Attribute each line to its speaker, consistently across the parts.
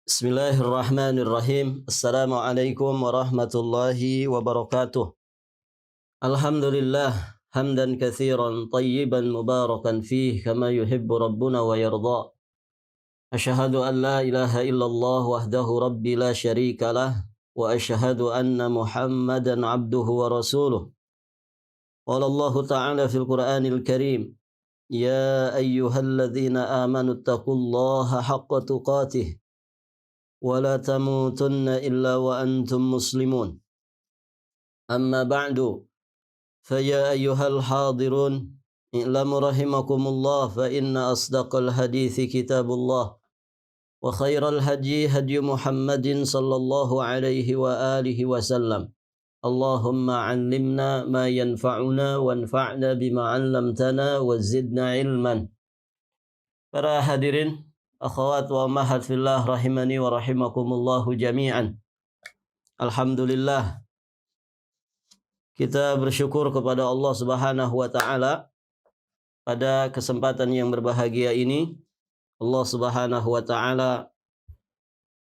Speaker 1: Bismillahirrahmanirrahim. Assalamualaikum warahmatullahi wabarakatuh. Alhamdulillah hamdan katsiran tayyiban mubarakan fih kama yuhibbu rabbuna wa yarda. Asyhadu an la ilaha illallah wahdahu rabbi la syarika lah wa asyhadu anna Muhammadan abduhu wa rasuluh. Qala Allah ta'ala fil Qur'anil Karim, ya ayyuhalladzina amanu taqullaha haqqa tuqatih ولا تموتن إلا وأنتم مسلمون أما بعد فيا أيها الحاضرون اعلموا رحمكم الله فإن أصدق الحديث كتاب الله وخير الهدي هدي محمد صلى الله عليه وآله وسلم اللهم علمنا ما ينفعنا وانفعنا بما علمتنا وزدنا علما. Para hadirin, akhwat wa ummahat fillah rahimani wa rahimakumullahu jami'an. Alhamdulillah, kita bersyukur kepada Allah Subhanahu wa taala pada kesempatan yang berbahagia ini. Allah Subhanahu wa taala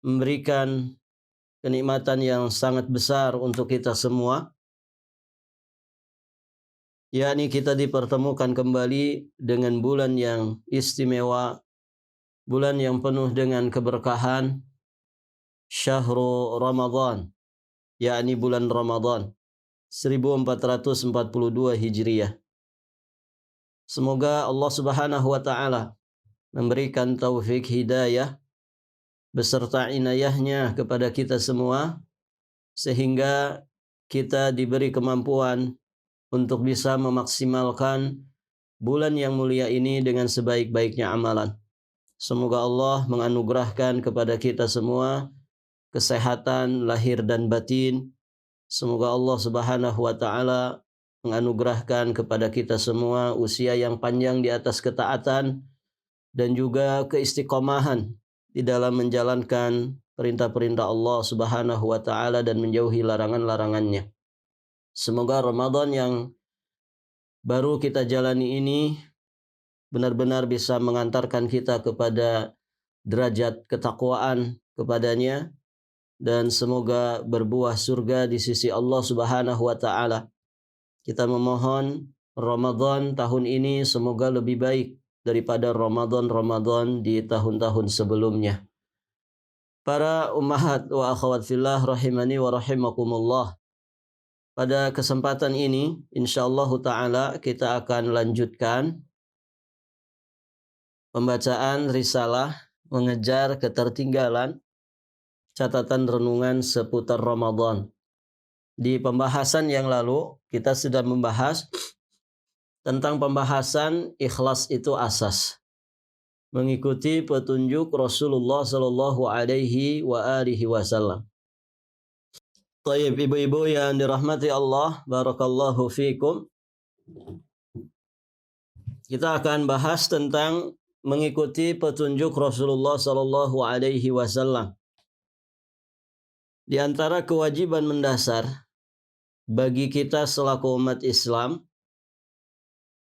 Speaker 1: memberikan kenikmatan yang sangat besar untuk kita semua, yakni kita dipertemukan kembali dengan bulan yang istimewa, bulan yang penuh dengan keberkahan, Syahrul Ramadan, yakni bulan Ramadan 1442 Hijriah. Semoga Allah Subhanahu wa taala memberikan taufik hidayah beserta inayahnya kepada kita semua, sehingga kita diberi kemampuan untuk bisa memaksimalkan bulan yang mulia ini dengan sebaik-baiknya amalan. Semoga Allah menganugerahkan kepada kita semua kesehatan lahir dan batin. Semoga Allah Subhanahu wa taala menganugerahkan kepada kita semua usia yang panjang di atas ketaatan dan juga keistiqomahan di dalam menjalankan perintah-perintah Allah Subhanahu wa taala dan menjauhi larangan-larangannya. Semoga Ramadan yang baru kita jalani ini benar-benar bisa mengantarkan kita kepada derajat ketakwaan kepadanya, dan semoga berbuah surga di sisi Allah Subhanahu wa taala. Kita memohon Ramadan tahun ini semoga lebih baik daripada Ramadan di tahun-tahun sebelumnya. Para ummahat wa akhwat fillah rahimani wa rahimakumullah. Pada kesempatan ini insyaallah taala kita akan lanjutkan pembacaan risalah Mengejar Ketertinggalan, catatan renungan seputar Ramadan. Di pembahasan yang lalu kita sudah membahas tentang pembahasan ikhlas itu asas, mengikuti petunjuk Rasulullah sallallahu alaihi wa alihi wasallam. Tayyib, ibu-ibu yang dirahmati Allah, barakallahu fikum. Kita akan bahas tentang mengikuti petunjuk Rasulullah sallallahu alaihi wasallam. Di antara kewajiban mendasar bagi kita selaku umat Islam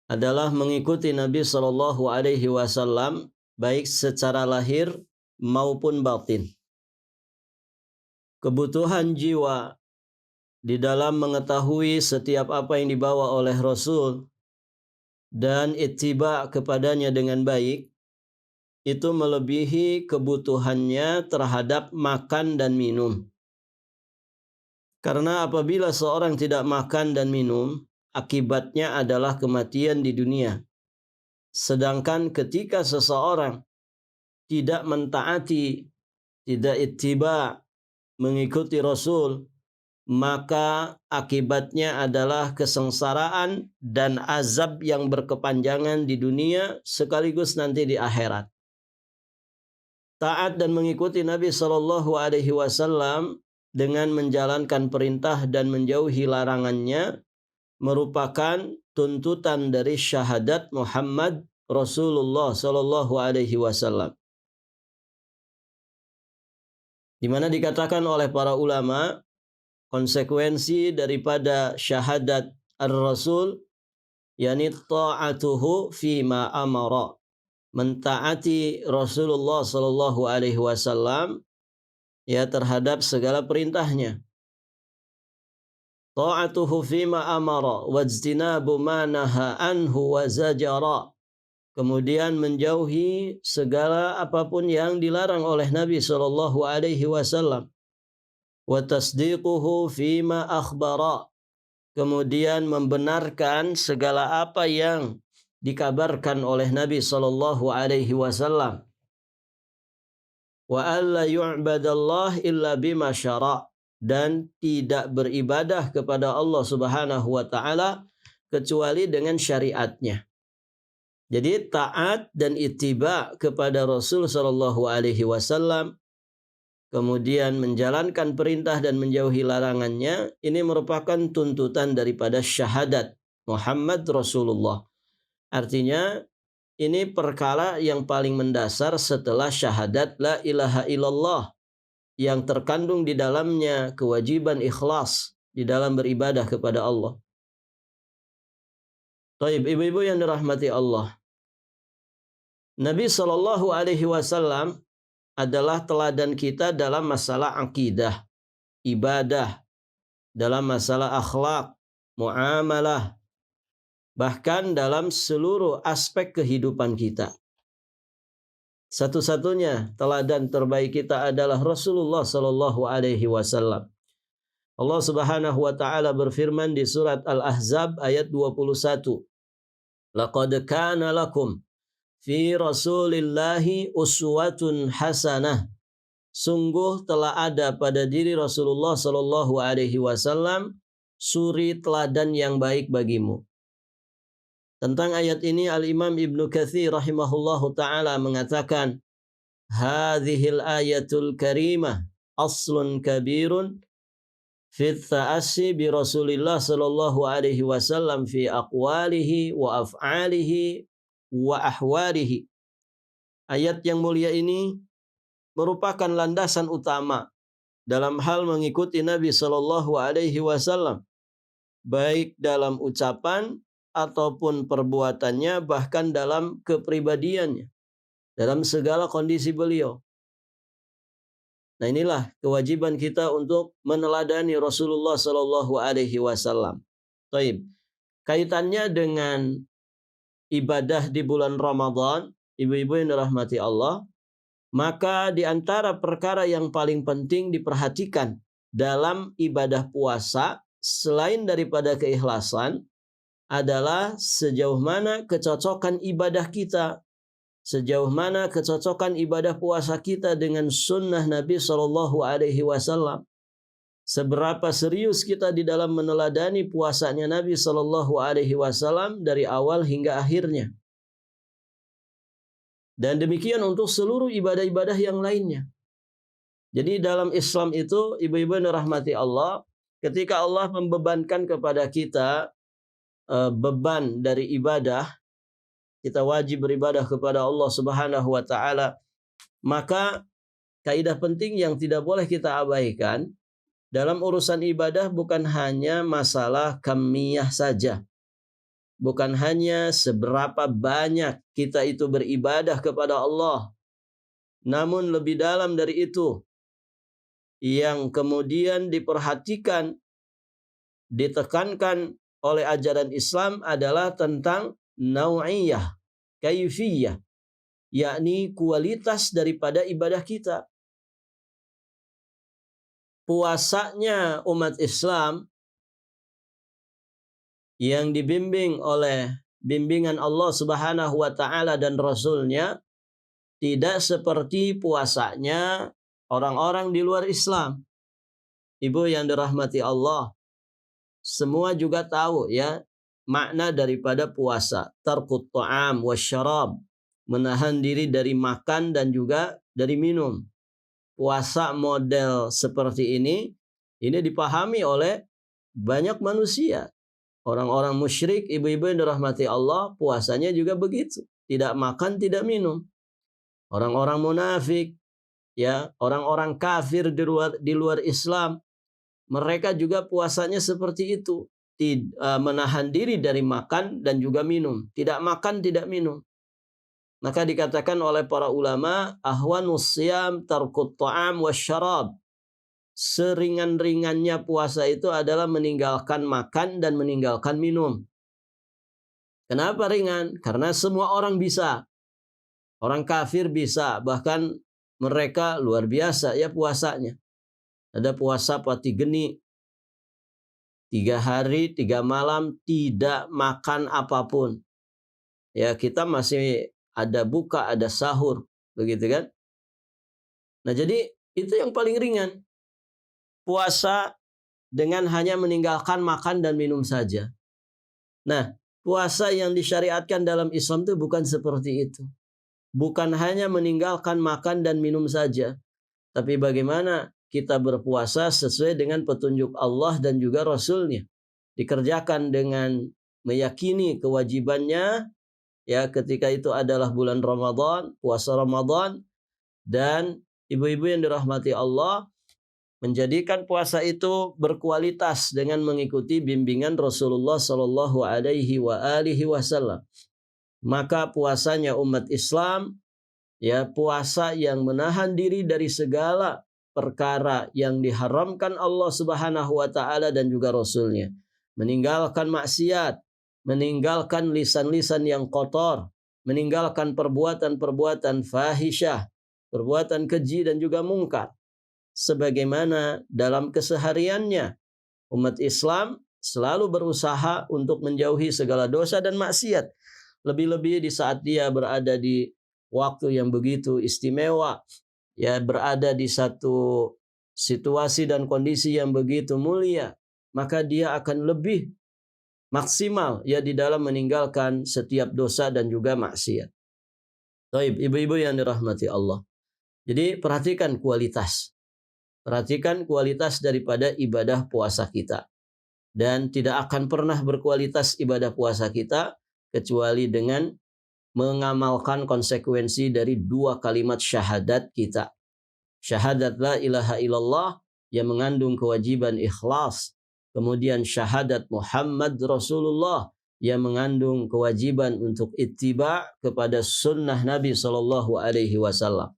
Speaker 1: adalah mengikuti Nabi sallallahu alaihi wasallam baik secara lahir maupun batin. Kebutuhan jiwa di dalam mengetahui setiap apa yang dibawa oleh Rasul dan ittiba kepadanya dengan baik itu melebihi kebutuhannya terhadap makan dan minum. Karena apabila seorang tidak makan dan minum, akibatnya adalah kematian di dunia. Sedangkan ketika seseorang tidak mentaati, tidak ittiba, mengikuti Rasul, maka akibatnya adalah kesengsaraan dan azab yang berkepanjangan di dunia sekaligus nanti di akhirat. Taat dan mengikuti Nabi sallallahu alaihi wasallam dengan menjalankan perintah dan menjauhi larangannya merupakan tuntutan dari syahadat Muhammad Rasulullah sallallahu alaihi wasallam. Di mana dikatakan oleh para ulama, konsekuensi daripada syahadat ar-Rasul yakni ta'atuhu fima amara, mentaati Rasulullah sallallahu alaihi wasallam ya terhadap segala perintahnya. Ta'atuhu fima amara wajtinabu ma naha anhu wa zajara. Kemudian menjauhi segala apapun yang dilarang oleh Nabi sallallahu alaihi wasallam. Wa tasdiquhu fima akhbara. Kemudian membenarkan segala apa yang dikabarkan oleh Nabi sallallahu alaihi wasallam. Wa alla yu'badallah illa bima syara', dan tidak beribadah kepada Allah Subhanahu wa taala kecuali dengan syariatnya. Jadi taat dan ittiba kepada Rasul sallallahu alaihi wasallam, kemudian menjalankan perintah dan menjauhi larangannya, ini merupakan tuntutan daripada syahadat Muhammad Rasulullah. Artinya ini perkara yang paling mendasar setelah syahadat la ilaha illallah, yang terkandung di dalamnya kewajiban ikhlas di dalam beribadah kepada Allah. Taib, ibu-ibu yang dirahmati Allah. Nabi sallallahu alaihi wasallam adalah teladan kita dalam masalah akidah, ibadah, dalam masalah akhlak, muamalah, bahkan dalam seluruh aspek kehidupan kita. Satu-satunya teladan terbaik kita adalah Rasulullah sallallahu alaihi wasallam. Allah Subhanahu wa taala berfirman di surat Al-Ahzab ayat 21. Laqad kana lakum fi Rasulillahi uswatun hasanah. Sungguh telah ada pada diri Rasulullah sallallahu alaihi wasallam suri teladan yang baik bagimu. Tentang ayat ini Al-Imam Ibnu Katsir rahimahullahu taala mengatakan, hadhil ayatul karimah aslun kabirun fi ta'assi bi Rasulillah sallallahu alaihi wasallam fi aqwalihi wa af'alihi wa ahwarihi. Ayat yang mulia ini merupakan landasan utama dalam hal mengikuti Nabi sallallahu alaihi wasallam, baik dalam ucapan ataupun perbuatannya, bahkan dalam kepribadiannya, dalam segala kondisi beliau. Nah, inilah kewajiban kita untuk meneladani Rasulullah sallallahu alaihi wasallam. Taib. Kaitannya dengan ibadah di bulan Ramadan, ibu-ibu yang dirahmati Allah, maka di antara perkara yang paling penting diperhatikan dalam ibadah puasa selain daripada keikhlasan adalah sejauh mana kecocokan ibadah kita, sejauh mana kecocokan ibadah puasa kita dengan sunnah Nabi sallallahu alaihi wasallam. Seberapa serius kita di dalam meneladani puasanya Nabi sallallahu alaihi wasallam dari awal hingga akhirnya. Dan demikian untuk seluruh ibadah-ibadah yang lainnya. Jadi dalam Islam itu, ibu-ibu yang dirahmati Allah, ketika Allah membebankan kepada kita beban dari ibadah, kita wajib beribadah kepada Allah Subhanahu wa taala, maka kaidah penting yang tidak boleh kita abaikan dalam urusan ibadah bukan hanya masalah kamiyah saja. Bukan hanya seberapa banyak kita itu beribadah kepada Allah. Namun lebih dalam dari itu, yang kemudian diperhatikan, ditekankan oleh ajaran Islam adalah tentang nau'iyah, kaifiyah, yakni kualitas daripada ibadah kita. Puasanya umat Islam yang dibimbing oleh bimbingan Allah Subhanahu wa taala dan Rasulnya tidak seperti puasanya orang-orang di luar Islam. Ibu yang dirahmati Allah, semua juga tahu ya makna daripada puasa, tarkut ta'am wasyarab, menahan diri dari makan dan juga dari minum. Puasa model seperti ini dipahami oleh banyak manusia. Orang-orang musyrik, ibu-ibu yang dirahmati Allah, puasanya juga begitu, tidak makan, tidak minum. Orang-orang munafik, ya, orang-orang kafir di luar Islam, mereka juga puasanya seperti itu, menahan diri dari makan dan juga minum, tidak makan, tidak minum. Maka dikatakan oleh para ulama, ahwanus siyam tarkut ta'am wasyarab. Seringan-ringannya puasa itu adalah meninggalkan makan dan meninggalkan minum. Kenapa ringan? Karena semua orang bisa. Orang kafir bisa, bahkan mereka luar biasa ya puasanya. Ada puasa pati geni, 3 hari 3 malam tidak makan apapun. Ya kita masih ada buka, ada sahur, begitu kan? Nah jadi itu yang paling ringan. Puasa dengan hanya meninggalkan makan dan minum saja. Nah, puasa yang disyariatkan dalam Islam itu bukan seperti itu. Bukan hanya meninggalkan makan dan minum saja. Tapi bagaimana kita berpuasa sesuai dengan petunjuk Allah dan juga Rasul-Nya. Dikerjakan dengan meyakini kewajibannya, ya ketika itu adalah bulan Ramadan, puasa Ramadan, dan ibu-ibu yang dirahmati Allah, menjadikan puasa itu berkualitas dengan mengikuti bimbingan Rasulullah Sallallahu Alaihi Wasallam. Maka puasanya umat Islam, ya puasa yang menahan diri dari segala perkara yang diharamkan Allah Subhanahu Wa Taala dan juga Rasulnya. Meninggalkan maksiat, meninggalkan lisan-lisan yang kotor, meninggalkan perbuatan-perbuatan fahisyah, perbuatan keji dan juga mungkar. Sebagaimana dalam kesehariannya umat Islam selalu berusaha untuk menjauhi segala dosa dan maksiat. Lebih-lebih di saat dia berada di waktu yang begitu istimewa, ya berada di satu situasi dan kondisi yang begitu mulia, maka dia akan lebih maksimal ya di dalam meninggalkan setiap dosa dan juga maksiat. Baik, ibu-ibu yang dirahmati Allah. Jadi perhatikan kualitas. Perhatikan kualitas daripada ibadah puasa kita. Dan tidak akan pernah berkualitas ibadah puasa kita kecuali dengan mengamalkan konsekuensi dari 2 kalimat syahadat kita. Syahadat la ilaha illallah yang mengandung kewajiban ikhlas. Kemudian syahadat Muhammad Rasulullah yang mengandung kewajiban untuk ittiba kepada sunnah Nabi SAW.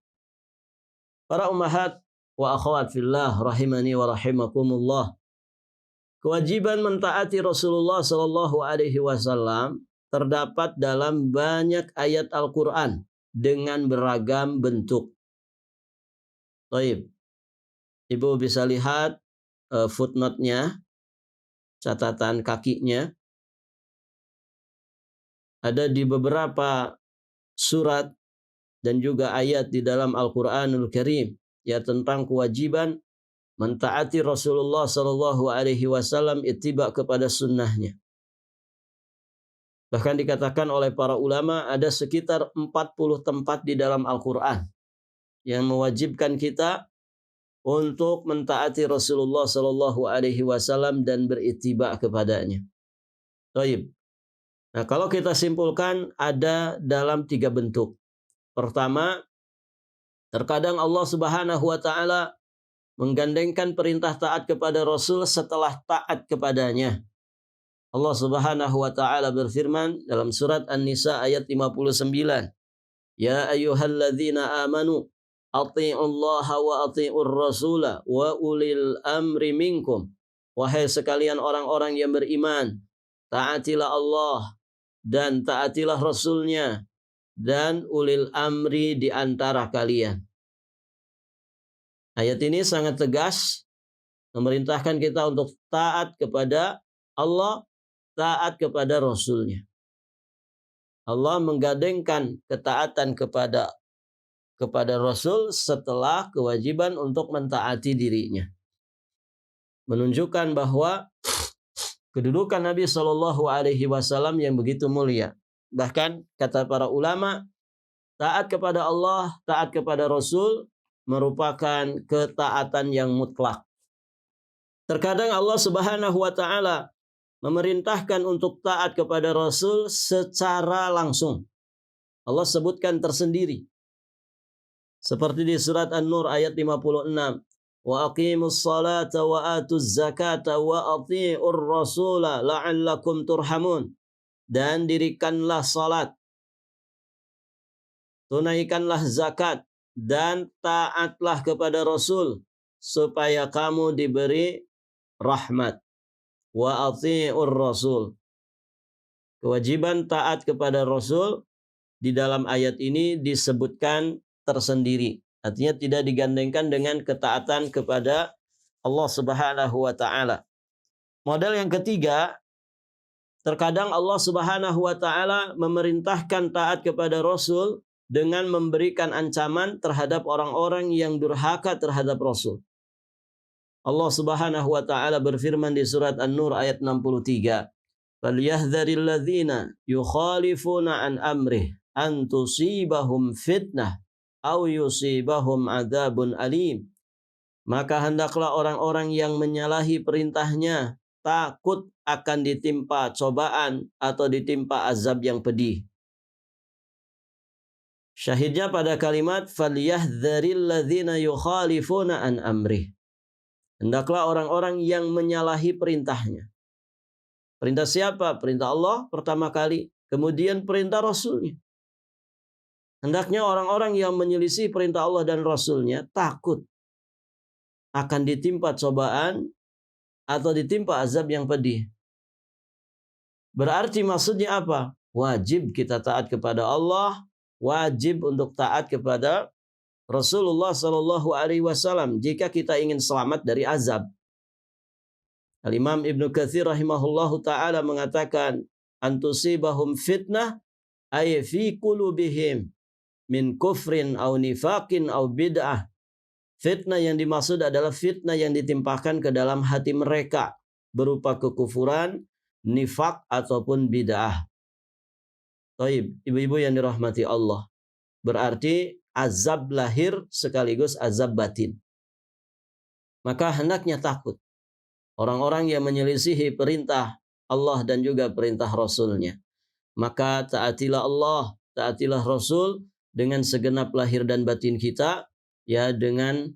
Speaker 1: Para ummahat wa akhwat fillah rahimani wa rahimakumullah. Kewajiban mentaati Rasulullah sallallahu alaihi wasallam terdapat dalam banyak ayat Al-Qur'an dengan beragam bentuk. Baik. Ibu bisa lihat footnote-nya, catatan kakinya. Ada di beberapa surat dan juga ayat di dalam Al-Qur'anul Karim ya tentang kewajiban mentaati Rasulullah Sallallahu Alaihi Wasallam, ittiba kepada sunnahnya. Bahkan dikatakan oleh para ulama ada sekitar 40 tempat di dalam Al-Quran yang mewajibkan kita untuk mentaati Rasulullah Sallallahu Alaihi Wasallam dan berittiba kepadanya. Baik. Nah, kalau kita simpulkan ada dalam 3 bentuk. Pertama, terkadang Allah Subhanahu Wa Taala menggandengkan perintah taat kepada Rasul setelah taat kepadanya. Allah Subhanahu wa taala berfirman dalam surat An-Nisa ayat 59. Ya ayyuhalladzina amanu athi'ullaha wa athi'ur rasula wa ulil amri minkum. Wahai sekalian orang-orang yang beriman, taatilah Allah dan taatilah Rasulnya dan ulil amri di antara kalian. Ayat ini sangat tegas memerintahkan kita untuk taat kepada Allah, taat kepada Rasulnya. Allah menggandengkan ketaatan kepada Rasul setelah kewajiban untuk mentaati dirinya. Menunjukkan bahwa kedudukan Nabi Shallallahu Alaihi Wasallam yang begitu mulia. Bahkan kata para ulama, taat kepada Allah, taat kepada Rasul merupakan ketaatan yang mutlak. Terkadang Allah Subhanahu wa taala memerintahkan untuk taat kepada Rasul secara langsung. Allah sebutkan tersendiri. Seperti di surat An-Nur ayat 56. Wa aqimus salata wa atuz zakata wa athi'ur rasula la'allakum turhamun. Dan dirikanlah salat tunaikanlah zakat, dan taatlah kepada Rasul supaya kamu diberi rahmat. Wa athi'ur Rasul. Kewajiban taat kepada Rasul di dalam ayat ini disebutkan tersendiri. Artinya tidak digandengkan dengan ketaatan kepada Allah Subhanahu wa taala. Model yang ketiga, terkadang Allah Subhanahu wa taala memerintahkan taat kepada Rasul dengan memberikan ancaman terhadap orang-orang yang durhaka terhadap Rasul. Allah Subhanahu wa taala berfirman di surat An-Nur ayat 63, "Falyahdharil ladzina yukhalifuna an amrih an tusibahum fitnah aw yusibahum adzabun alim." Maka hendaklah orang-orang yang menyalahi perintahnya takut akan ditimpa cobaan atau ditimpa azab yang pedih. Syahidnya pada kalimat falyahdharil ladzina yukhalifuna an amrih. Hendaklah orang-orang yang menyalahi perintahnya. Perintah siapa? Perintah Allah pertama kali, kemudian perintah Rasulnya. Hendaknya orang-orang yang menyelisih perintah Allah dan Rasulnya takut akan ditimpa cobaan atau ditimpa azab yang pedih. Berarti maksudnya apa? Wajib kita taat kepada Allah, wajib untuk taat kepada Rasulullah Shallallahu Alaihi Wasallam jika kita ingin selamat dari azab. Al-Imam Ibnu Katsir rahimahullahu taala mengatakan, antusibahum fitnah ay fi qulubihim min kufrin au nifaqin au bid'ah. Fitnah yang dimaksud adalah fitnah yang ditimpakan ke dalam hati mereka berupa kekufuran, nifak ataupun bid'ah. Taib, ibu-ibu yang dirahmati Allah. Berarti azab lahir sekaligus azab batin. Maka hendaknya takut orang-orang yang menyelisihi perintah Allah dan juga perintah Rasulnya. Maka taatilah Allah, taatilah Rasul dengan segenap lahir dan batin kita, ya, dengan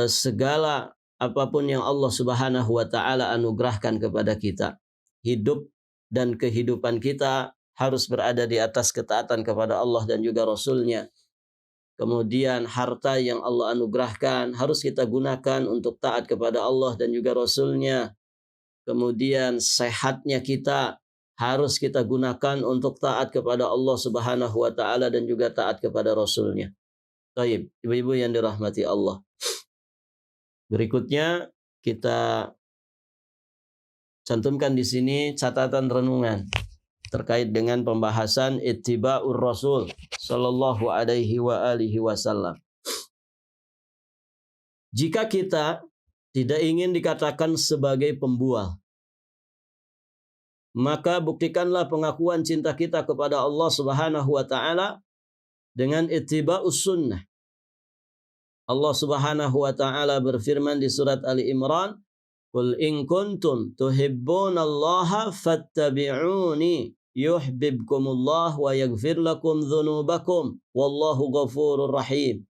Speaker 1: segala apapun yang Allah Subhanahu wa taala anugerahkan kepada kita. Hidup dan kehidupan kita harus berada di atas ketaatan kepada Allah dan juga Rasulnya. Kemudian harta yang Allah anugerahkan harus kita gunakan untuk taat kepada Allah dan juga Rasulnya. Kemudian sehatnya kita harus kita gunakan untuk taat kepada Allah Subhanahu wa taala dan juga taat kepada Rasulnya. Baik, ibu-ibu yang dirahmati Allah. Berikutnya kita cantumkan di sini catatan renungan terkait dengan pembahasan ittiba'ur Rasul sallallahu alaihi wa alihi wasallam. Jika kita tidak ingin dikatakan sebagai pembual, maka buktikanlah pengakuan cinta kita kepada Allah Subhanahu wa taala dengan ittiba'us sunnah. Allah Subhanahu wa taala berfirman di surat Ali Imran, "Qul in kuntum tuhibbunallaha fattabi'uni yuhibbukumullah wa yaghfir lakum dzunubakum wallahu ghafurur rahim."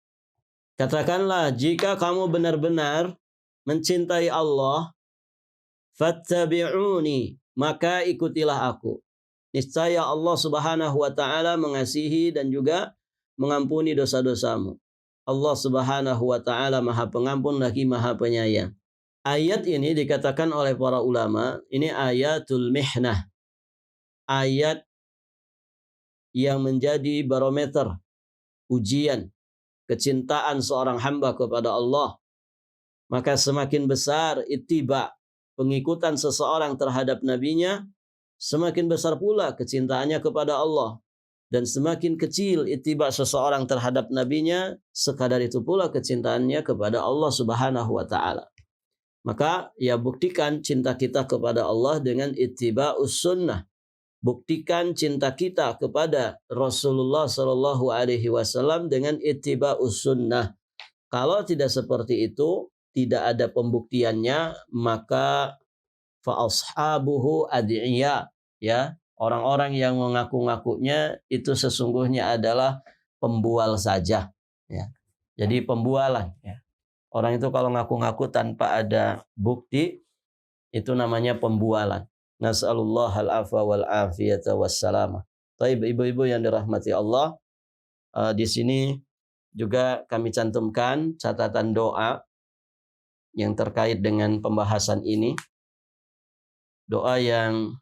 Speaker 1: Katakanlah, jika kamu benar-benar mencintai Allah, fattabi'uni, maka ikutilah aku. Niscaya Allah Subhanahu wa taala mengasihi dan juga mengampuni dosa-dosamu. Allah Subhanahu wa taala Maha Pengampun lagi Maha Penyayang. Ayat ini dikatakan oleh para ulama, ini ayatul mihnah. Ayat yang menjadi barometer ujian kecintaan seorang hamba kepada Allah. Maka semakin besar ittiba, pengikutan seseorang terhadap nabinya, semakin besar pula kecintaannya kepada Allah. Dan semakin kecil ittiba seseorang terhadap nabinya, sekadar itu pula kecintaannya kepada Allah Subhanahu wa taala. Maka ya buktikan cinta kita kepada Allah dengan ittiba'us sunnah. Buktikan cinta kita kepada Rasulullah sallallahu alaihi wasallam dengan ittiba'us sunnah. Kalau tidak seperti itu, tidak ada pembuktiannya, maka fa ashabuhu ad'iya, ya. Orang-orang yang mengaku-ngakunya itu sesungguhnya adalah pembual saja, ya. Jadi pembualan, ya. Orang itu kalau ngaku-ngaku tanpa ada bukti, itu namanya pembualan. Nas'alullah al-afwa wal afiyata wassalamah. Baik, ibu-ibu yang dirahmati Allah, Di sini juga kami cantumkan catatan doa yang terkait dengan pembahasan ini. Doa yang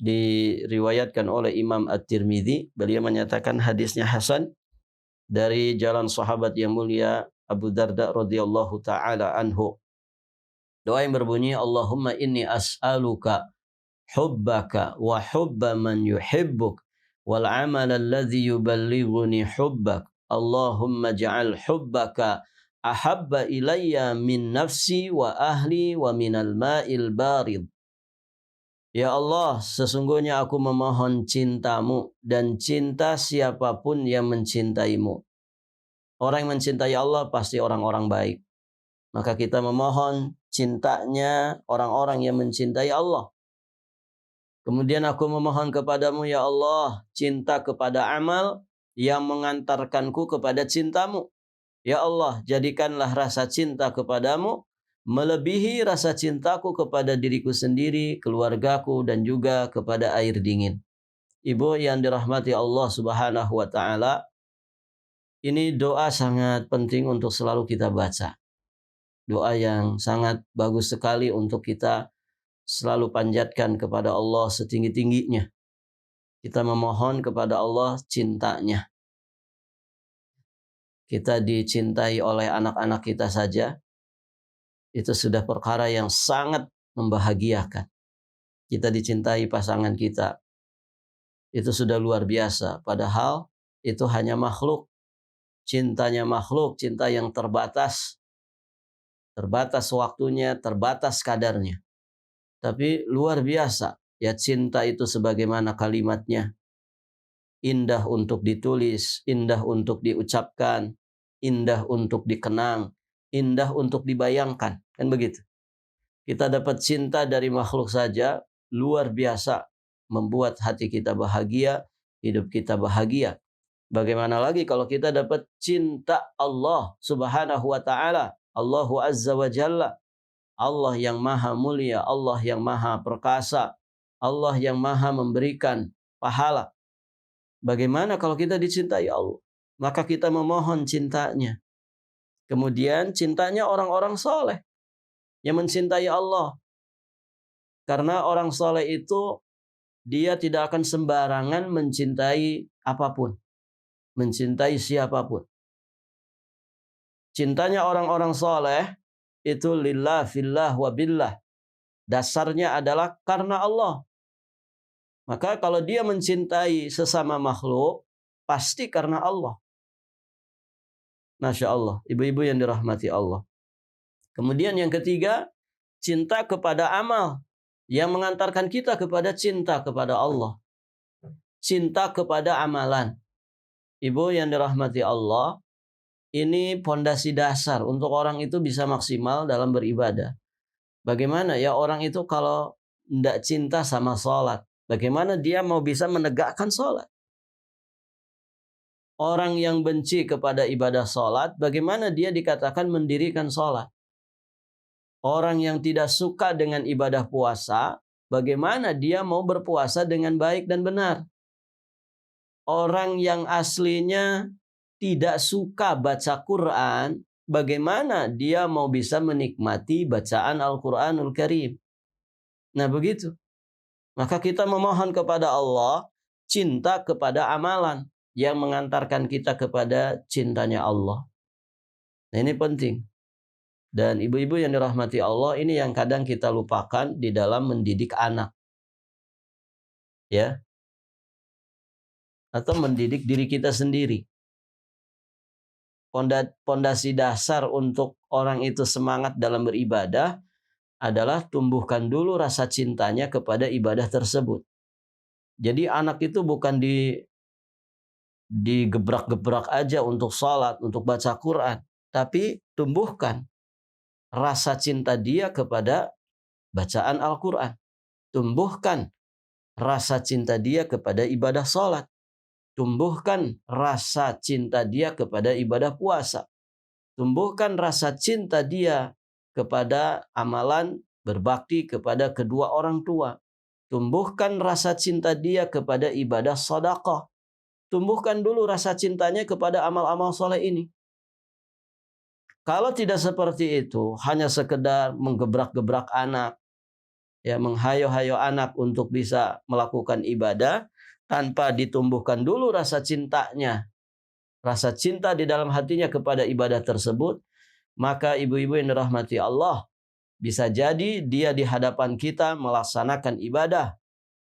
Speaker 1: diriwayatkan oleh Imam At-Tirmidzi, beliau menyatakan hadisnya hasan dari jalan sahabat yang mulia Abu Darda radhiyallahu taala anhu. Doa yang berbunyi, Allahumma inni as'aluka hubbaka wa hubba man yuhibbuk wal amal alladhi yuballighuni hubbak. Allahumma ja'al hubbaka ahabba ilayya min nafsi wa ahli wa minal ma'il barid. Ya Allah, sesungguhnya aku memohon cintamu dan cinta siapapun yang mencintaimu. Orang yang mencintai Allah pasti orang-orang baik. Maka kita memohon cintanya orang-orang yang mencintai Allah. Kemudian aku memohon kepadamu ya Allah, cinta kepada amal yang mengantarkanku kepada cintamu. Ya Allah, jadikanlah rasa cinta kepadamu melebihi rasa cintaku kepada diriku sendiri, keluargaku, dan juga kepada air dingin. Ibu yang dirahmati Allah Subhanahu wa ta'ala, ini doa sangat penting untuk selalu kita baca. Doa yang sangat bagus sekali untuk kita selalu panjatkan kepada Allah setinggi-tingginya. Kita memohon kepada Allah cintanya. Kita dicintai oleh anak-anak kita saja, itu sudah perkara yang sangat membahagiakan. Kita dicintai pasangan kita, itu sudah luar biasa. Padahal itu hanya makhluk. Cintanya makhluk, cinta yang terbatas. Terbatas waktunya, terbatas kadarnya. Tapi luar biasa. Ya cinta itu sebagaimana kalimatnya. Indah untuk ditulis, indah untuk diucapkan, indah untuk dikenang, indah untuk dibayangkan. Kan begitu. Kita dapat cinta dari makhluk saja, luar biasa. Membuat hati kita bahagia, hidup kita bahagia. Bagaimana lagi kalau kita dapat cinta Allah Subhanahu wa ta'ala. Allahu Azza wa Jalla. Allah yang maha mulia, Allah yang maha perkasa, Allah yang maha memberikan pahala. Bagaimana kalau kita dicintai Allah? Maka kita memohon cintanya. Kemudian cintanya orang-orang soleh yang mencintai Allah. Karena orang soleh itu dia tidak akan sembarangan mencintai apapun. Mencintai siapapun. Cintanya orang-orang soleh itu lillah, fillah, wa billah. Dasarnya adalah karena Allah. Maka kalau dia mencintai sesama makhluk, pasti karena Allah. Masya Allah, ibu-ibu yang dirahmati Allah. Kemudian yang ketiga, cinta kepada amal yang mengantarkan kita kepada cinta kepada Allah. Cinta kepada amalan. Ibu yang dirahmati Allah, ini pondasi dasar untuk orang itu bisa maksimal dalam beribadah. Bagaimana ya orang itu kalau tidak cinta sama sholat, bagaimana dia mau bisa menegakkan sholat? Orang yang benci kepada ibadah sholat, bagaimana dia dikatakan mendirikan sholat? Orang yang tidak suka dengan ibadah puasa, bagaimana dia mau berpuasa dengan baik dan benar? Orang yang aslinya tidak suka baca Quran, bagaimana dia mau bisa menikmati bacaan Al-Quranul Karim? Nah begitu. Maka kita memohon kepada Allah cinta kepada amalan yang mengantarkan kita kepada cintanya Allah. Nah ini penting. Dan ibu-ibu yang dirahmati Allah, ini yang kadang kita lupakan di dalam mendidik anak. Ya. Atau mendidik diri kita sendiri. Pondasi dasar untuk orang itu semangat dalam beribadah adalah tumbuhkan dulu rasa cintanya kepada ibadah tersebut. Jadi anak itu bukan digebrak-gebrak aja untuk salat, untuk baca Quran, tapi tumbuhkan rasa cinta dia kepada bacaan Al-Quran. Tumbuhkan rasa cinta dia kepada ibadah salat. Tumbuhkan rasa cinta dia kepada ibadah puasa. Tumbuhkan rasa cinta dia kepada amalan berbakti kepada kedua orang tua. Tumbuhkan rasa cinta dia kepada ibadah sedekah. tumbuhkan dulu rasa cintanya kepada amal-amal soleh ini. Kalau tidak seperti itu, hanya sekedar menggebrak-gebrak anak, ya, menghayo-hayo anak untuk bisa melakukan ibadah tanpa ditumbuhkan dulu rasa cintanya, rasa cinta di dalam hatinya kepada ibadah tersebut, maka ibu-ibu yang dirahmati Allah, bisa jadi dia di hadapan kita melaksanakan ibadah.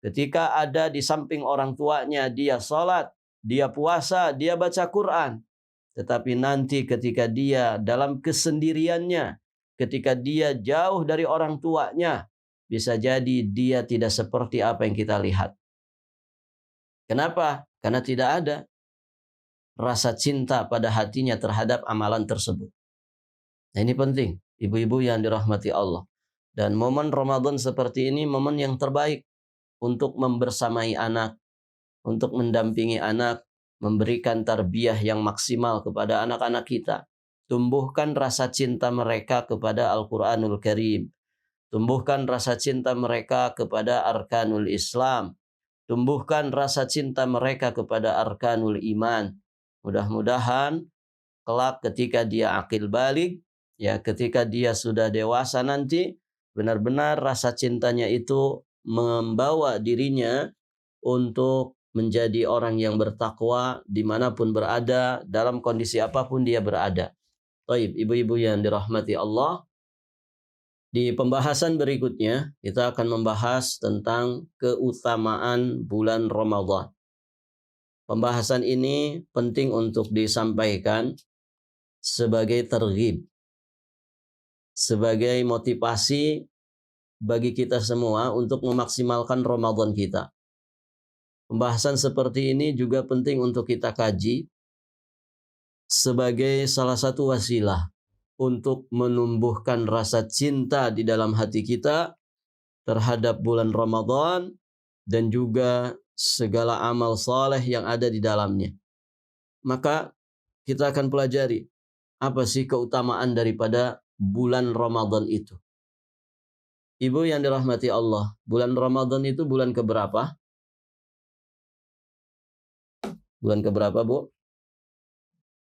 Speaker 1: Ketika ada di samping orang tuanya, dia salat, dia puasa, dia baca Quran. Tetapi nanti ketika dia dalam kesendiriannya, ketika dia jauh dari orang tuanya, bisa jadi dia tidak seperti apa yang kita lihat. Kenapa? Karena tidak ada rasa cinta pada hatinya terhadap amalan tersebut. Nah, ini penting, ibu-ibu yang dirahmati Allah. Dan momen Ramadan seperti ini momen yang terbaik untuk membersamai anak, untuk mendampingi anak, memberikan tarbiyah yang maksimal kepada anak-anak kita. Tumbuhkan rasa cinta mereka kepada Al-Quranul Karim. Tumbuhkan rasa cinta mereka kepada Arkanul Islam. Tumbuhkan rasa cinta mereka kepada Arkanul Iman. Mudah-mudahan kelak ketika dia akil balik, ya, ketika dia sudah dewasa nanti, benar-benar rasa cintanya itu membawa dirinya untuk menjadi orang yang bertakwa dimanapun berada, dalam kondisi apapun dia berada. Baik, ibu-ibu yang dirahmati Allah, di pembahasan berikutnya kita akan membahas tentang keutamaan bulan Ramadan. Pembahasan ini penting untuk disampaikan sebagai terghib, sebagai motivasi bagi kita semua untuk memaksimalkan Ramadan kita. Pembahasan seperti ini juga penting untuk kita kaji sebagai salah satu wasilah untuk menumbuhkan rasa cinta di dalam hati kita terhadap bulan Ramadan dan juga segala amal saleh yang ada di dalamnya. Maka kita akan pelajari apa sih keutamaan daripada bulan Ramadan itu. Ibu yang dirahmati Allah, bulan Ramadan itu bulan keberapa? Bulan keberapa, Bu?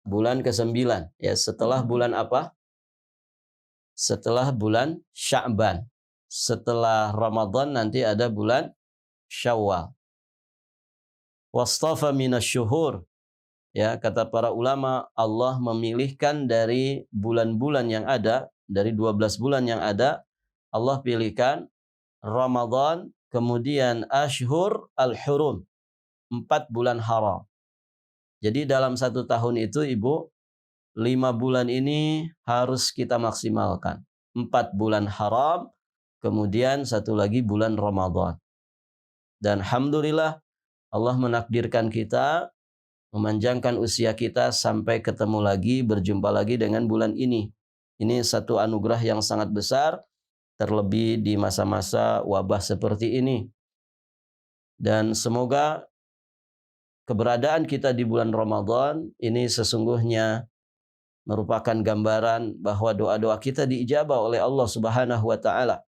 Speaker 1: Bulan ke-9. Ya, setelah bulan apa? Setelah bulan Sya'ban. Setelah Ramadan nanti ada bulan Syawal. Wastafa minasyuhur. Ya, kata para ulama, Allah memilihkan dari bulan-bulan yang ada, dari 12 bulan yang ada, Allah pilihkan Ramadan, kemudian Ashhur al-Hurum, 4 bulan haram. Jadi dalam 1 tahun itu, Ibu, 5 bulan ini harus kita maksimalkan. 4 bulan haram, kemudian 1 lagi bulan Ramadan. Dan alhamdulillah Allah menakdirkan kita, memanjangkan usia kita sampai ketemu lagi, berjumpa lagi dengan bulan ini. Ini satu anugerah yang sangat besar, terlebih di masa-masa wabah seperti ini. Dan semoga keberadaan kita di bulan Ramadan ini sesungguhnya merupakan gambaran bahwa doa-doa kita diijabah oleh Allah Subhanahu wa taala.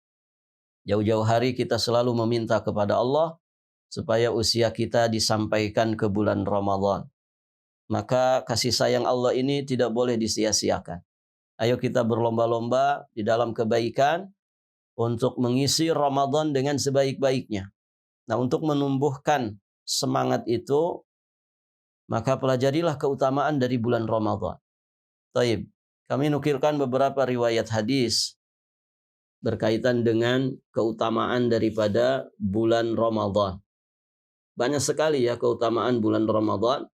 Speaker 1: Jauh-jauh hari kita selalu meminta kepada Allah supaya usia kita disampaikan ke bulan Ramadan. Maka kasih sayang Allah ini tidak boleh disia-siakan. Ayo kita berlomba-lomba di dalam kebaikan untuk mengisi Ramadan dengan sebaik-baiknya. Nah, untuk menumbuhkan semangat itu, maka pelajarilah keutamaan dari bulan Ramadan. Taib, kami nukilkan beberapa riwayat hadis berkaitan dengan keutamaan daripada bulan Ramadan. Banyak sekali ya keutamaan bulan Ramadan,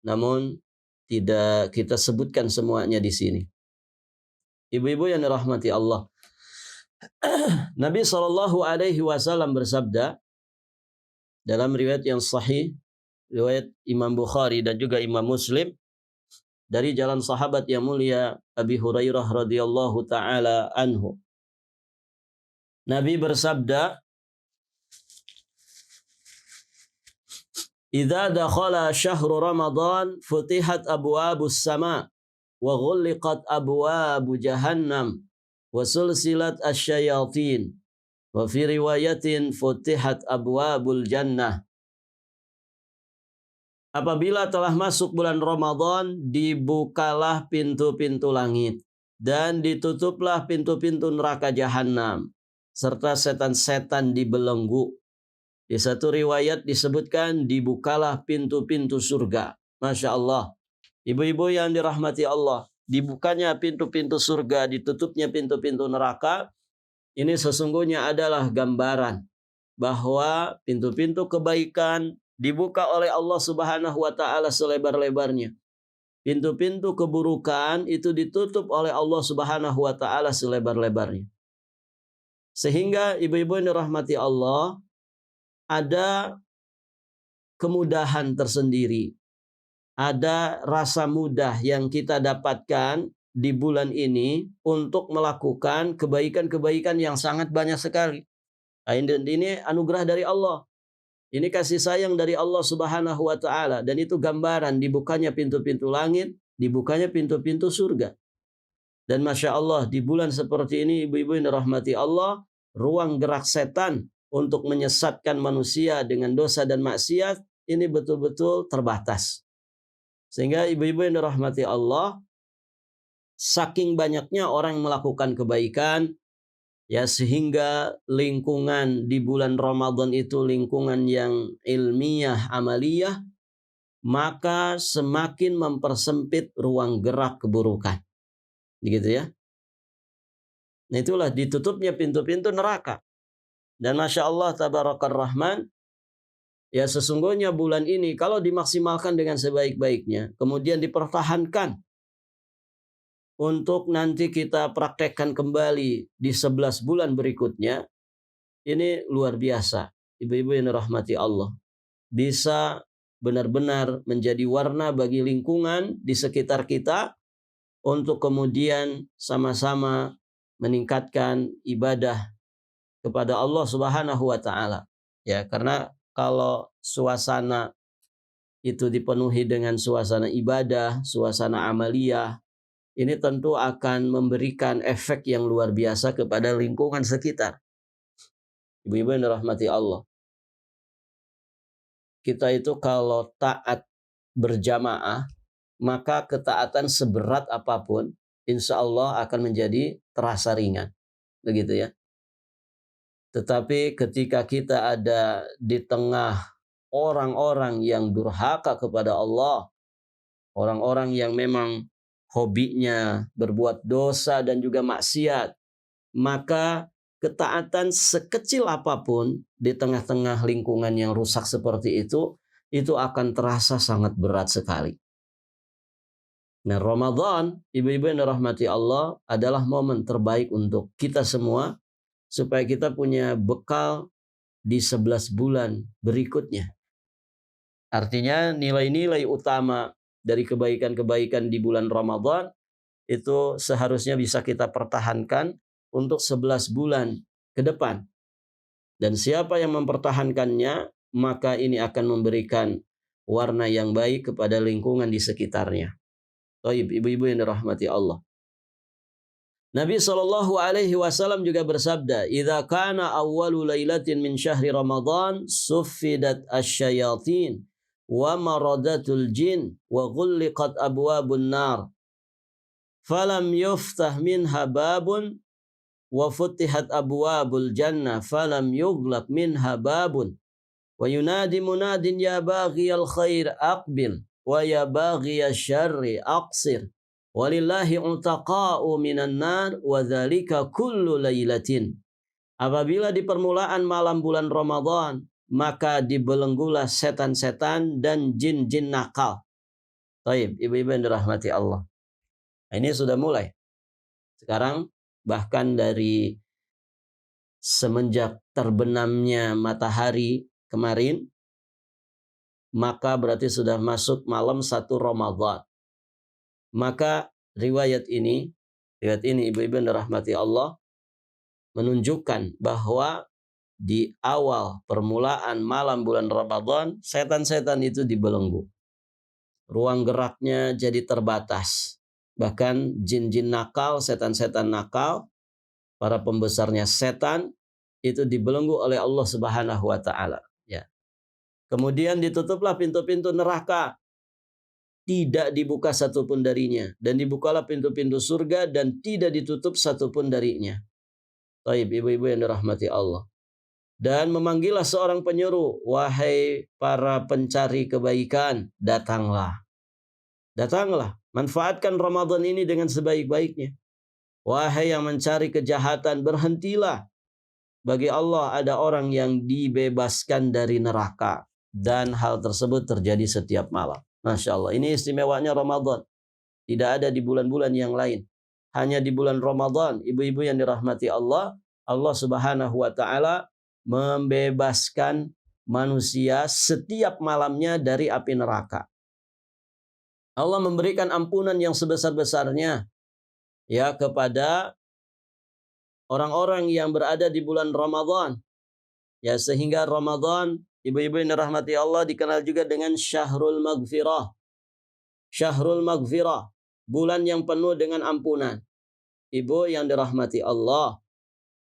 Speaker 1: namun tidak kita sebutkan semuanya di sini. Ibu-ibu yang dirahmati Allah, Nabi SAW bersabda dalam riwayat yang sahih, riwayat Imam Bukhari dan juga Imam Muslim, dari jalan sahabat yang mulia Abi Hurairah radhiyallahu taala anhu. Nabi bersabda, "Idza dakhala syahru Ramadan futihat abwabus sama wa ghulliqat abwabu jahannam wa sulsilat asyayatin wa fi riwayatin futihat abwabul jannah." Apabila telah masuk bulan Ramadan, dibukalah pintu-pintu langit dan ditutuplah pintu-pintu neraka jahanam serta setan-setan dibelenggu. Di satu riwayat disebutkan dibukalah pintu-pintu surga. Masya Allah. Ibu-ibu yang dirahmati Allah, dibukanya pintu-pintu surga, ditutupnya pintu-pintu neraka, ini sesungguhnya adalah gambaran bahwa pintu-pintu kebaikan dibuka oleh Allah Subhanahu wa taala selebar-lebarnya. Pintu-pintu keburukan itu ditutup oleh Allah Subhanahu wa taala selebar-lebarnya. Sehingga ibu-ibu yang dirahmati Allah, ada kemudahan tersendiri. Ada rasa mudah yang kita dapatkan di bulan ini untuk melakukan kebaikan-kebaikan yang sangat banyak sekali. Ini anugerah dari Allah. Ini kasih sayang dari Allah Subhanahu wa taala, dan itu gambaran dibukanya pintu-pintu langit, dibukanya pintu-pintu surga. Dan Masya Allah, di bulan seperti ini ibu-ibu yang dirahmati Allah, ruang gerak setan untuk menyesatkan manusia dengan dosa dan maksiat ini betul-betul terbatas. Sehingga ibu-ibu yang dirahmati Allah, saking banyaknya orang melakukan kebaikan, ya sehingga lingkungan di bulan Ramadan itu lingkungan yang ilmiah, amaliyah, maka semakin mempersempit ruang gerak keburukan. Begitu ya. Nah itulah ditutupnya pintu-pintu neraka. Dan Masya Allah Tabarakar Rahman, ya sesungguhnya bulan ini kalau dimaksimalkan dengan sebaik-baiknya, kemudian dipertahankan untuk nanti kita praktekkan kembali di 11 bulan berikutnya, ini luar biasa. Ibu-ibu yang dirahmati Allah, bisa benar-benar menjadi warna bagi lingkungan di sekitar kita untuk kemudian sama-sama meningkatkan ibadah kepada Allah Subhanahu wa taala. Ya, karena kalau suasana itu dipenuhi dengan suasana ibadah, suasana amaliyah, ini tentu akan memberikan efek yang luar biasa kepada lingkungan sekitar. Ibu-ibu yang dirahmati Allah, kita itu kalau taat berjamaah, maka ketaatan seberat apapun, insya Allah akan menjadi terasa ringan. Begitu ya. Tetapi ketika kita ada di tengah orang-orang yang durhaka kepada Allah, orang-orang yang memang hobinya berbuat dosa dan juga maksiat, maka ketaatan sekecil apapun di tengah-tengah lingkungan yang rusak seperti itu akan terasa sangat berat sekali. Nah, Ramadan, ibu-ibu yang dirahmati Allah, adalah momen terbaik untuk kita semua supaya kita punya bekal di 11 bulan berikutnya. Artinya nilai-nilai utama dari kebaikan-kebaikan di bulan Ramadan itu seharusnya bisa kita pertahankan untuk 11 bulan ke depan. Dan siapa yang mempertahankannya, maka ini akan memberikan warna yang baik kepada lingkungan di sekitarnya. Baik, ibu-ibu yang dirahmati Allah. Nabi SAW juga bersabda, "Idza kana awwalu lailatin min syahri Ramadan, suffidat asyayatin wa maradatul jin wa ghulliqat abwabun nar. Falam yuftah minha babun wa futihat abwabul jannah falam yughlaq minha babun. Wa yunadi munadin ya baghiyal khair aqbil wa ya baghiyasy syarri aqsir. Walillahi utaqa'u minan nar wa dzalika kullu lailatin." Apabila di permulaan malam bulan Ramadan, maka dibelenggulah setan-setan dan jin-jin nakal. Baik, ibu-ibu yang dirahmati Allah. Ini sudah mulai. Sekarang bahkan dari semenjak terbenamnya matahari kemarin, maka berarti sudah masuk malam 1 Ramadan. Maka riwayat ini ibu-ibu yang dirahmati Allah menunjukkan bahwa di awal permulaan malam bulan Ramadan, setan-setan itu dibelenggu. Ruang geraknya jadi terbatas. Bahkan jin-jin nakal, setan-setan nakal, para pembesarnya setan itu dibelenggu oleh Allah Subhanahu wa taala, ya. Kemudian ditutuplah pintu-pintu neraka, tidak dibuka satupun darinya, dan dibukalah pintu-pintu surga dan tidak ditutup satupun darinya. Taib, ibu-ibu yang dirahmati Allah. Dan memanggillah seorang penyeru, wahai para pencari kebaikan, datanglah. Datanglah, manfaatkan Ramadan ini dengan sebaik-baiknya. Wahai yang mencari kejahatan, berhentilah. Bagi Allah ada orang yang dibebaskan dari neraka. Dan hal tersebut terjadi setiap malam. Masya Allah, ini istimewanya Ramadan. Tidak ada di bulan-bulan yang lain. Hanya di bulan Ramadan, ibu-ibu yang dirahmati Allah, Allah Subhanahu wa Ta'ala membebaskan manusia setiap malamnya dari api neraka. Allah memberikan ampunan yang sebesar-besarnya ya kepada orang-orang yang berada di bulan Ramadan. Ya, sehingga Ramadan, ibu-ibu yang dirahmati Allah, dikenal juga dengan Syahrul Maghfirah. Syahrul Maghfirah, bulan yang penuh dengan ampunan. Ibu yang dirahmati Allah,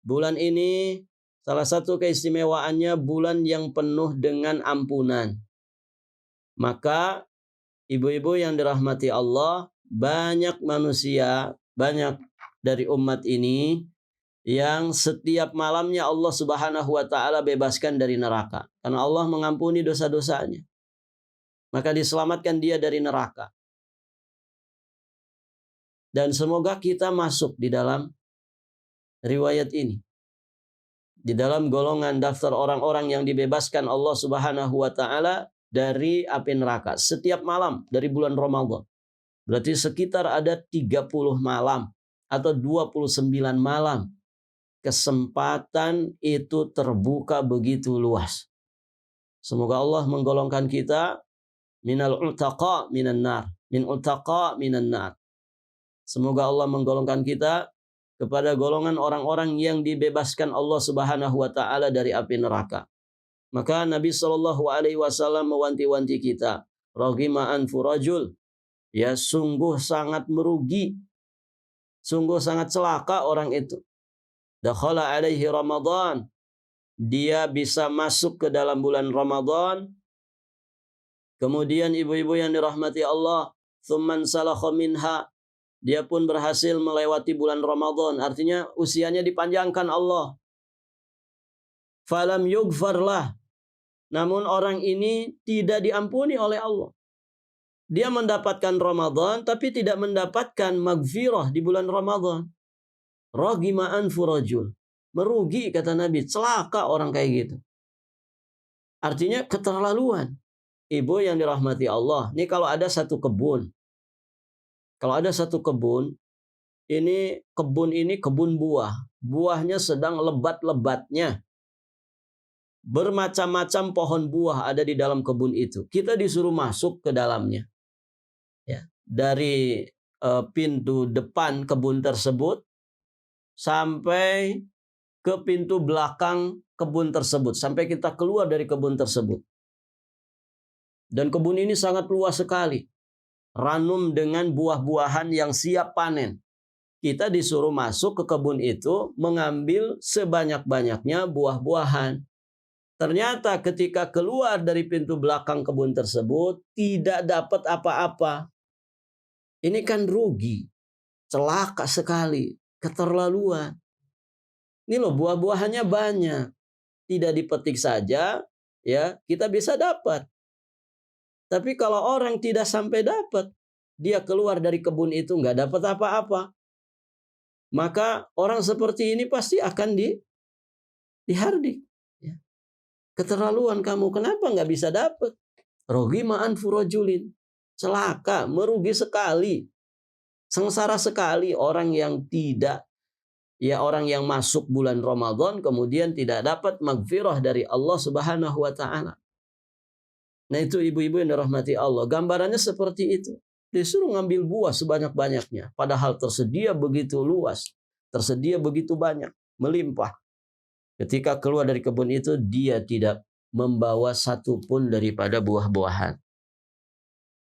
Speaker 1: bulan ini salah satu keistimewaannya bulan yang penuh dengan ampunan. Maka ibu-ibu yang dirahmati Allah, banyak manusia, banyak dari umat ini yang setiap malamnya Allah Subhanahu wa Ta'ala bebaskan dari neraka. Karena Allah mengampuni dosa-dosanya. Maka diselamatkan dia dari neraka. Dan semoga kita masuk di dalam riwayat ini. Di dalam golongan daftar orang-orang yang dibebaskan Allah Subhanahu wa Ta'ala dari api neraka setiap malam dari bulan Ramadan. Berarti sekitar ada 30 malam atau 29 malam. Kesempatan itu terbuka begitu luas. Semoga Allah menggolongkan kita minal utaqa minan nar, min utaqa minan nar. Semoga Allah menggolongkan kita kepada golongan orang-orang yang dibebaskan Allah Subhanahu wa Ta'ala dari api neraka. Maka Nabi Shallallahu Alaihi Wasallam mewanti-wanti kita, raghima anfu rajul, ya sungguh sangat merugi, sungguh sangat celaka orang itu. Dakhala alaihi Ramadan, dia bisa masuk ke dalam bulan Ramadan. Kemudian ibu-ibu yang dirahmati Allah, thumman salakha minha, dia pun berhasil melewati bulan Ramadan. Artinya usianya dipanjangkan Allah. Falam yughfarlah. Namun orang ini tidak diampuni oleh Allah. Dia mendapatkan Ramadan tapi tidak mendapatkan maghfirah di bulan Ramadan. Raghima anfu rajul. Merugi kata Nabi. Celaka orang kayak gitu. Artinya keterlaluan. Ibu yang dirahmati Allah. Ini kalau ada satu kebun. Kalau ada satu kebun, ini kebun buah. Buahnya sedang lebat-lebatnya. Bermacam-macam pohon buah ada di dalam kebun itu. Kita disuruh masuk ke dalamnya. Ya, dari pintu depan kebun tersebut sampai ke pintu belakang kebun tersebut. Sampai kita keluar dari kebun tersebut. Dan kebun ini sangat luas sekali. Ranum dengan buah-buahan yang siap panen. Kita disuruh masuk ke kebun itu mengambil sebanyak-banyaknya buah-buahan. Ternyata ketika keluar dari pintu belakang kebun tersebut tidak dapat apa-apa. Ini kan rugi, celaka sekali, keterlaluan. Ini loh buah-buahannya banyak. Tidak dipetik saja, ya kita bisa dapat. Tapi kalau orang tidak sampai dapat, dia keluar dari kebun itu nggak dapat apa-apa. Maka orang seperti ini pasti akan dihardik. Ya. Keterlaluan kamu, kenapa nggak bisa dapat? Raghima anfu rajulin. Celaka, merugi sekali. Sengsara sekali orang yang tidak, ya orang yang masuk bulan Ramadan kemudian tidak dapat maghfirah dari Allah Subhanahu wa Ta'ala. Nah itu ibu-ibu yang dirahmati Allah. Gambarannya seperti itu. Disuruh ngambil buah sebanyak-banyaknya. Padahal tersedia begitu luas. Tersedia begitu banyak. Melimpah. Ketika keluar dari kebun itu, dia tidak membawa satu pun daripada buah-buahan.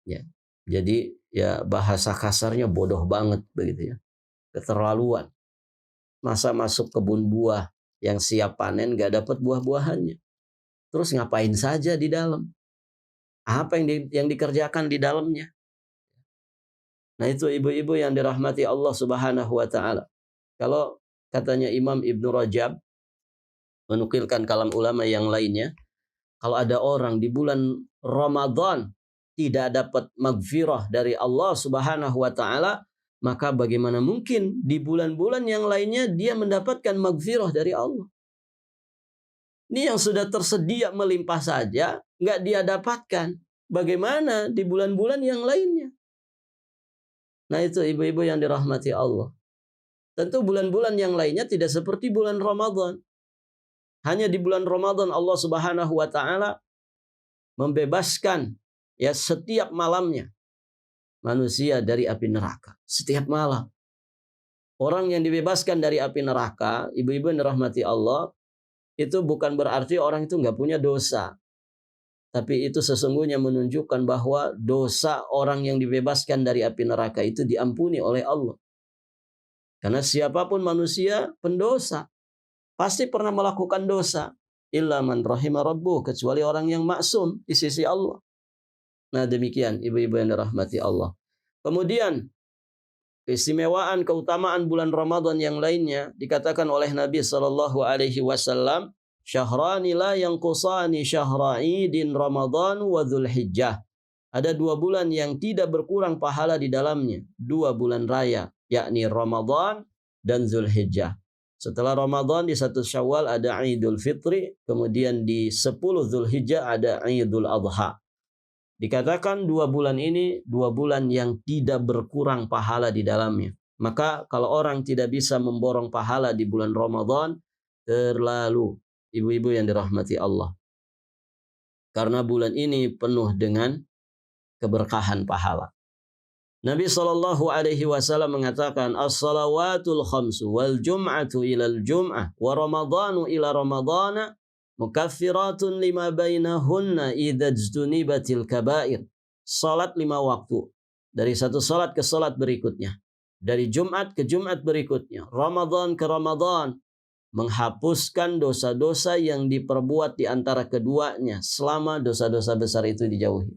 Speaker 1: Ya. Jadi ya bahasa kasarnya bodoh banget begitu ya. Keterlaluan. Masa masuk kebun buah yang siap panen gak dapat buah-buahannya. Terus ngapain saja di dalam? Apa yang dikerjakan di dalamnya? Nah, itu ibu-ibu yang dirahmati Allah Subhanahu wa taala. Kalau katanya Imam Ibnu Rajab menukilkan kalam ulama yang lainnya, kalau ada orang di bulan Ramadan tidak dapat maghfirah dari Allah Subhanahu wa taala, maka bagaimana mungkin di bulan-bulan yang lainnya dia mendapatkan maghfirah dari Allah? Ini yang sudah tersedia melimpah saja nggak dia dapatkan. Bagaimana di bulan-bulan yang lainnya? Nah, itu ibu-ibu yang dirahmati Allah. Tentu bulan-bulan yang lainnya tidak seperti bulan Ramadan. Hanya di bulan Ramadan Allah Subhanahu wa taala membebaskan ya setiap malamnya manusia dari api neraka. Setiap malam. Orang yang dibebaskan dari api neraka, ibu-ibu yang dirahmati Allah, itu bukan berarti orang itu nggak punya dosa. Tapi itu sesungguhnya menunjukkan bahwa dosa orang yang dibebaskan dari api neraka itu diampuni oleh Allah. Karena siapapun manusia pendosa. Pasti pernah melakukan dosa. Illa man rahima rabbuh. Kecuali orang yang maksum di sisi Allah. Nah, demikian ibu-ibu yang dirahmati Allah. Kemudian keistimewaan keutamaan bulan Ramadan yang lainnya dikatakan oleh Nabi SAW, syahrani la yanqusani syahra idin Ramadan wa Dzulhijjah. Ada 2 bulan yang tidak berkurang pahala di dalamnya. 2 bulan raya, yakni Ramadan dan Dzulhijjah. Setelah Ramadan di 1 Syawal ada Idul Fitri, kemudian di 10 Dzulhijjah ada Idul Adha. Dikatakan 2 bulan ini 2 bulan yang tidak berkurang pahala di dalamnya. Maka kalau orang tidak bisa memborong pahala di bulan Ramadan, terlalu, ibu-ibu yang dirahmati Allah. Karena bulan ini penuh dengan keberkahan pahala. Nabi SAW mengatakan, as-salawatul khamsu wal jum'atu ilal jum'ah wa ramadhanu ila ramadhana mukaffiratun lima bainahunna idza ijtunibatil kaba'ir. Salat 5 waktu. Dari satu salat ke salat berikutnya. Dari Jumat ke Jumat berikutnya. Ramadan ke Ramadan. Menghapuskan dosa-dosa yang diperbuat di antara keduanya selama dosa-dosa besar itu dijauhi.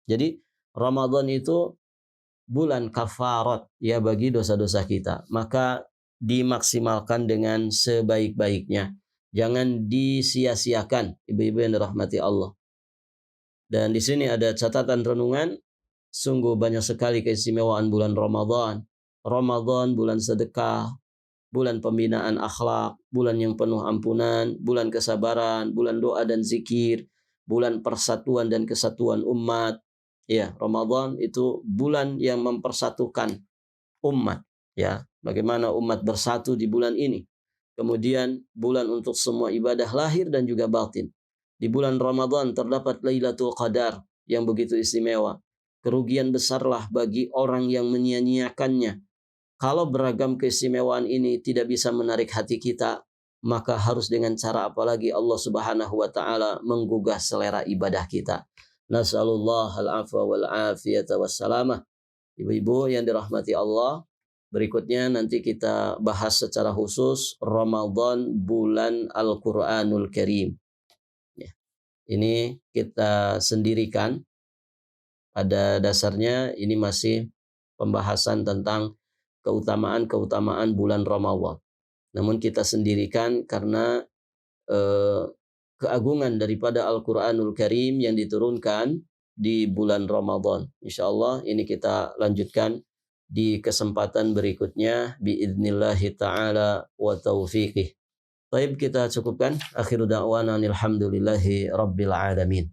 Speaker 1: Jadi Ramadan itu bulan kafarat ya bagi dosa-dosa kita. Maka dimaksimalkan dengan sebaik-baiknya. Jangan disia-siakan, ibu-ibu yang dirahmati Allah. Dan di sini ada catatan renungan, sungguh banyak sekali keistimewaan bulan Ramadan. Ramadan bulan sedekah, bulan pembinaan akhlak, bulan yang penuh ampunan, bulan kesabaran, bulan doa dan zikir, bulan persatuan dan kesatuan umat. Ya, Ramadan itu bulan yang mempersatukan umat, ya. Bagaimana umat bersatu di bulan ini. Kemudian bulan untuk semua ibadah lahir dan juga batin. Di bulan Ramadan terdapat Lailatul Qadar yang begitu istimewa. Kerugian besarlah bagi orang yang menyia-nyiakannya. Kalau beragam keistimewaan ini tidak bisa menarik hati kita, maka harus dengan cara apalagi Allah Subhanahu wa taala menggugah selera ibadah kita. Nas'alullah al-afwa wal afiyata wassalamah. Ibu-ibu yang dirahmati Allah, berikutnya nanti kita bahas secara khusus Ramadan bulan Al-Quranul Karim. Ya. Ini kita sendirikan. Pada dasarnya ini masih pembahasan tentang keutamaan-keutamaan bulan Ramadan. Namun kita sendirikan karena keagungan daripada Al-Quranul Karim yang diturunkan di bulan Ramadan. InsyaAllah ini kita lanjutkan di kesempatan berikutnya biidnillahi ta'ala wa taufiqih. Baik, kita cukupkan. Akhiru da'wana alhamdulillahi rabbil alamin.